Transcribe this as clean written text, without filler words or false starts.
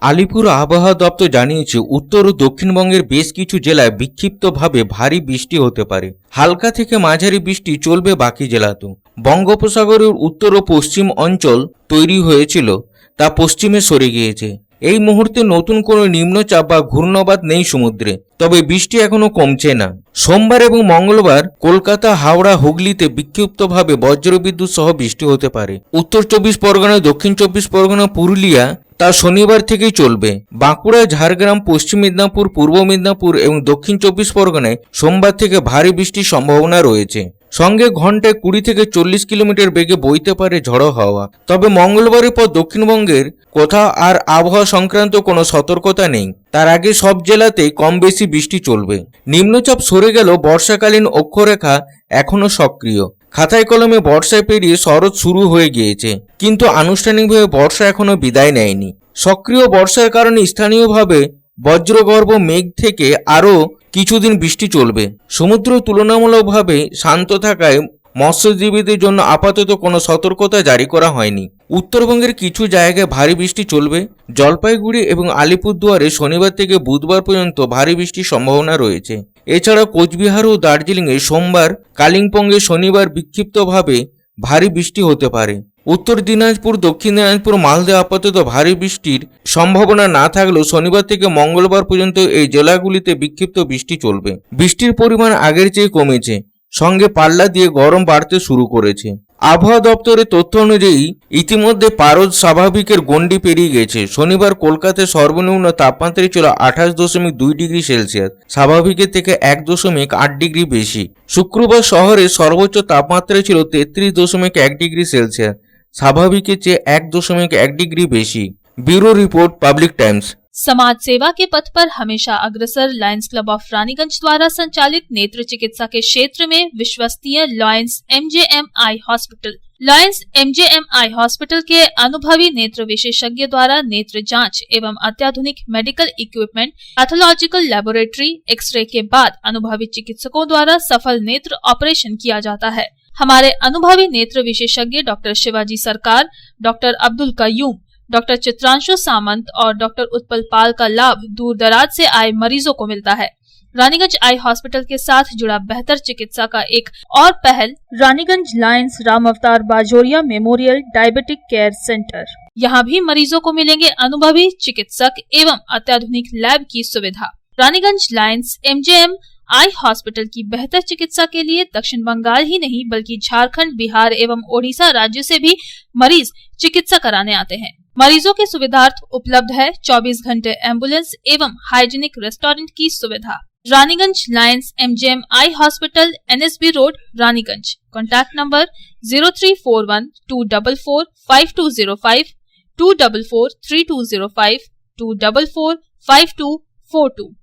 আলিপুর আবহাওয়া দপ্তর জানিয়েছে উত্তর ও দক্ষিণবঙ্গের বেশ কিছু জেলায় বিক্ষিপ্তভাবে ভারী বৃষ্টি হতে পারে। হালকা থেকে মাঝারি বৃষ্টি চলবে বাকি জেলাতেও। বঙ্গোপসাগরের উত্তর ও পশ্চিম অঞ্চল তৈরি হয়েছিল তা পশ্চিমে সরে গিয়েছে। এই মুহূর্তে নতুন কোনো নিম্নচাপ বা ঘূর্ণবাত নেই সমুদ্রে, তবে বৃষ্টি এখনো কমছে না। সোমবার এবং মঙ্গলবার কলকাতা, হাওড়া, হুগলিতে বিক্ষিপ্তভাবে বজ্রবিদ্যুৎ সহ বৃষ্টি হতে পারে। উত্তর 24 পরগনা, দক্ষিণ 24 পরগনা, পুরুলিয়া তা শনিবার থেকেই চলবে। বাঁকুড়া, ঝাড়গ্রাম, পশ্চিম মেদিনীপুর, পূর্ব মেদিনীপুর এবং দক্ষিণ 24 পরগনায় সোমবার থেকে ভারী বৃষ্টির সম্ভাবনা রয়েছে। সঙ্গে ঘন্টায় 20 থেকে 40 কিলোমিটার বেগে বইতে পারে ঝড়ো হাওয়া। তবে মঙ্গলবারের পর দক্ষিণবঙ্গের কোথাও আর আবহাওয়া সংক্রান্ত কোনো সতর্কতা নেই। তার আগে সব জেলাতেই কম বেশি বৃষ্টি চলবে। নিম্নচাপ সরে গেলেও বর্ষাকালীন অক্ষরেখা এখনও সক্রিয়। খাতায় কলমে বর্ষায় পেরিয়ে শরৎ শুরু হয়ে গিয়েছে, কিন্তু আনুষ্ঠানিকভাবে বর্ষা এখনো বিদায় নেয়নি। সক্রিয় বর্ষার কারণে স্থানীয়ভাবে বজ্রগর্ভ মেঘ থেকে আরও কিছুদিন বৃষ্টি চলবে। সমুদ্র তুলনামূলকভাবে শান্ত থাকায় মৎস্যজীবীদের জন্য আপাতত কোনো সতর্কতা জারি করা হয়নি। উত্তরবঙ্গের কিছু জায়গায় ভারী বৃষ্টি চলবে। জলপাইগুড়ি এবং আলিপুরদুয়ারে শনিবার থেকে বুধবার পর্যন্ত ভারী বৃষ্টির সম্ভাবনা রয়েছে। এছাড়া কোচবিহার ও দার্জিলিংয়ে সোমবার, কালিম্পংয়ে শনিবার বিক্ষিপ্তভাবে ভারী বৃষ্টি হতে পারে। উত্তর দিনাজপুর, দক্ষিণ দিনাজপুর, মালদে আপাতত ভারী বৃষ্টির সম্ভাবনা না থাকলেও শনিবার থেকে মঙ্গলবার পর্যন্ত এই জেলাগুলিতে বিক্ষিপ্ত বৃষ্টি চলবে। বৃষ্টির পরিমাণ আগের চেয়ে কমেছে, সঙ্গে পাল্লা দিয়ে গরম বাড়তে শুরু করেছে। আবহাওয়া দপ্তরের তথ্য অনুযায়ী ইতিমধ্যে পারদ স্বাভাবিকের গণ্ডি পেরিয়ে গেছে। শনিবার কলকাতায় সর্বনিম্ন তাপমাত্রা ছিল 28.2 ডিগ্রি সেলসিয়াস, স্বাভাবিকের থেকে 1.8 ডিগ্রি বেশি। শুক্রবার শহরে সর্বোচ্চ তাপমাত্রা ছিল 33.1 ডিগ্রি সেলসিয়াস, স্বাভাবিকের চেয়ে 1.1 डिग्री बेशी। Bureau report, public times. समाज सेवा के पथ पर हमेशा अग्रसर लायंस क्लब ऑफ रानीगंज द्वारा संचालित नेत्र चिकित्सा के क्षेत्र में विश्वसनीय Lions MJM eye hospital. Lions MJM eye hospital के अनुभवी नेत्र विशेषज्ञ द्वारा नेत्र जांच एवं अत्याधुनिक medical equipment, pathological laboratory, x ray के बाद अनुभवी चिकित्सकों द्वारा सफल नेत्र ऑपरेशन किया जाता है। हमारे अनुभवी नेत्र विशेषज्ञ डॉक्टर शिवाजी सरकार, डॉक्टर अब्दुल कयूम, डॉक्टर चित्रांशु सामंत और डॉक्टर उत्पल पाल का लाभ दूर दराज से आए मरीजों को मिलता है। रानीगंज आई हॉस्पिटल के साथ जुड़ा बेहतर चिकित्सा का एक और पहल रानीगंज लायंस राम अवतार Bajoria memorial diabetic care centre. यहाँ भी मरीजों को मिलेंगे अनुभवी चिकित्सक एवं अत्याधुनिक लैब की सुविधा। Raniganj Lions MJM eye hospital की बेहतर चिकित्सा के लिए दक्षिण बंगाल ही नहीं बल्कि झारखंड, बिहार एवं ओडिशा राज्य से भी मरीज चिकित्सा कराने आते हैं। मरीजों के सुविधार्थ उपलब्ध है 24 घंटे एम्बुलेंस एवं हाइजीनिक रेस्टोरेंट की सुविधा। Raniganj Lions MJM eye hospital, NSB road, Raniganj. Contact number 0341244525, 2443205, 2445242।